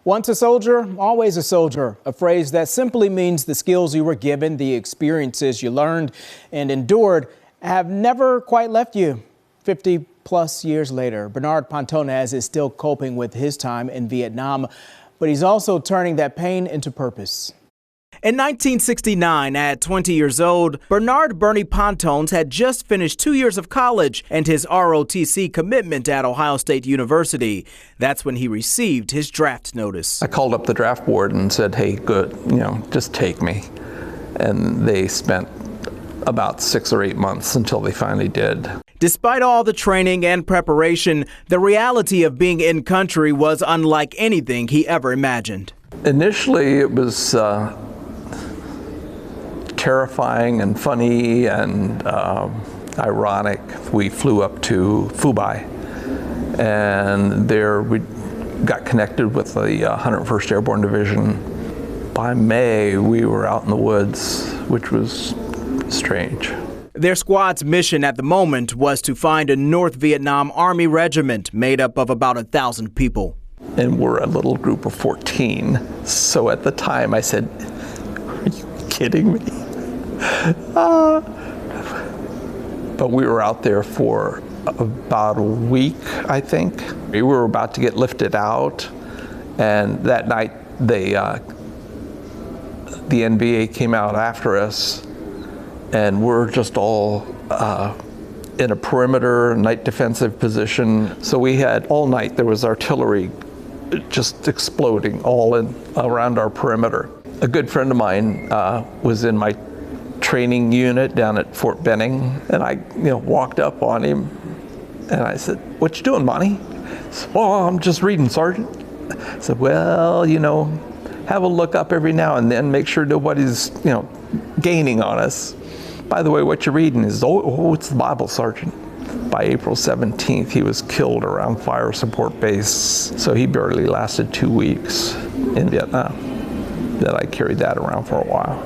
Once a soldier, always a soldier, a phrase that simply means the skills you were given, the experiences you learned and endured have never quite left you. 50 plus years later, Bernard Pontones is still coping with his time in Vietnam, but he's also turning that pain into purpose. In 1969, at 20 years old, Bernard "Bernie" Pontones had just finished 2 years of college and his ROTC commitment at Ohio State University. That's when he received his draft notice. I called up the draft board and said, hey, good, just take me. And they spent about 6 or 8 months until they finally did. Despite all the training and preparation, the reality of being in country was unlike anything he ever imagined. Initially, it was terrifying and funny and ironic. We flew up to Phu-Bai, and there we got connected with the 101st Airborne Division. By May, we were out in the woods, which was strange. Their squad's mission at the moment was to find a North Vietnam Army regiment made up of about 1,000 people. And we're a little group of 14. So at the time I said, are you kidding me? But we were out there for about a week, I think. We were about to get lifted out, and that night the NBA came out after us, and we're just all in a perimeter night defensive position. So we had all night, there was artillery just exploding all around our perimeter. A good friend of mine was in my training unit down at Fort Benning, and I walked up on him and I said, what you doing, Monty? He said, oh, I'm just reading, Sergeant. I said, well, have a look up every now and then, make sure nobody's gaining on us. By the way, what you're reading is, it's the Bible, Sergeant. By April 17th, he was killed around Fire Support Base, so he barely lasted 2 weeks in Vietnam. Then I carried that around for a while.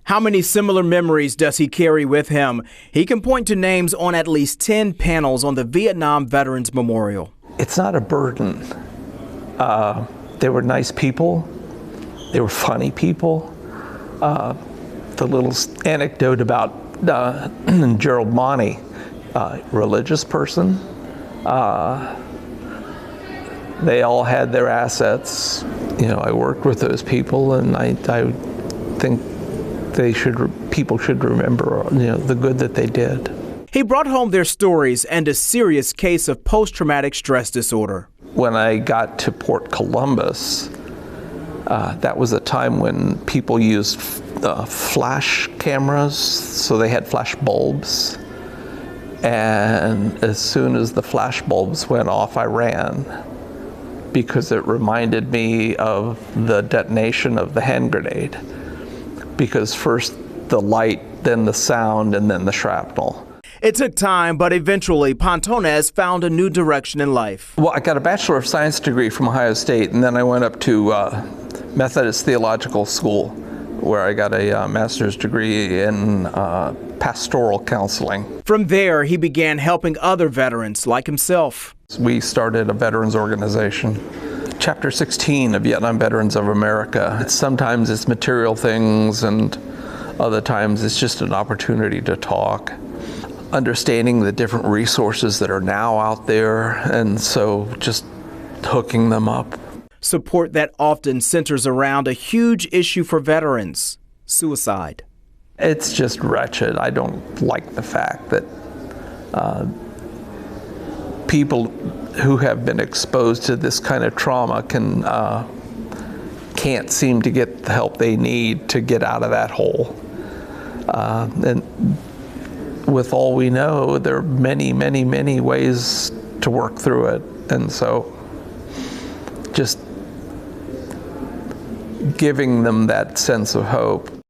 How many similar memories does he carry with him? He can point to names on at least 10 panels on the Vietnam Veterans Memorial. It's not a burden. They were nice people. They were funny people. The little anecdote about Gerald Monty, religious person. They all had their assets. I worked with those people, and I think people should remember the good that they did. He brought home their stories and a serious case of post-traumatic stress disorder. When I got to Port Columbus, that was a time when people used flash cameras, so they had flash bulbs. And as soon as the flash bulbs went off, I ran, because it reminded me of the detonation of the hand grenade. Because first the light, then the sound, and then the shrapnel. It took time, but eventually Pontones found a new direction in life. Well, I got a Bachelor of Science degree from Ohio State, and then I went up to Methodist Theological School, where I got a master's degree in pastoral counseling. From there, he began helping other veterans like himself. We started a veterans organization, Chapter 16 of Vietnam Veterans of America. Sometimes it's material things, and other times it's just an opportunity to talk. Understanding the different resources that are now out there, and so just hooking them up. Support that often centers around a huge issue for veterans: suicide. It's just wretched. I don't like the fact that people who have been exposed to this kind of trauma can't seem to get the help they need to get out of that hole. And with all we know, there are many, many, many ways to work through it. And so just giving them that sense of hope.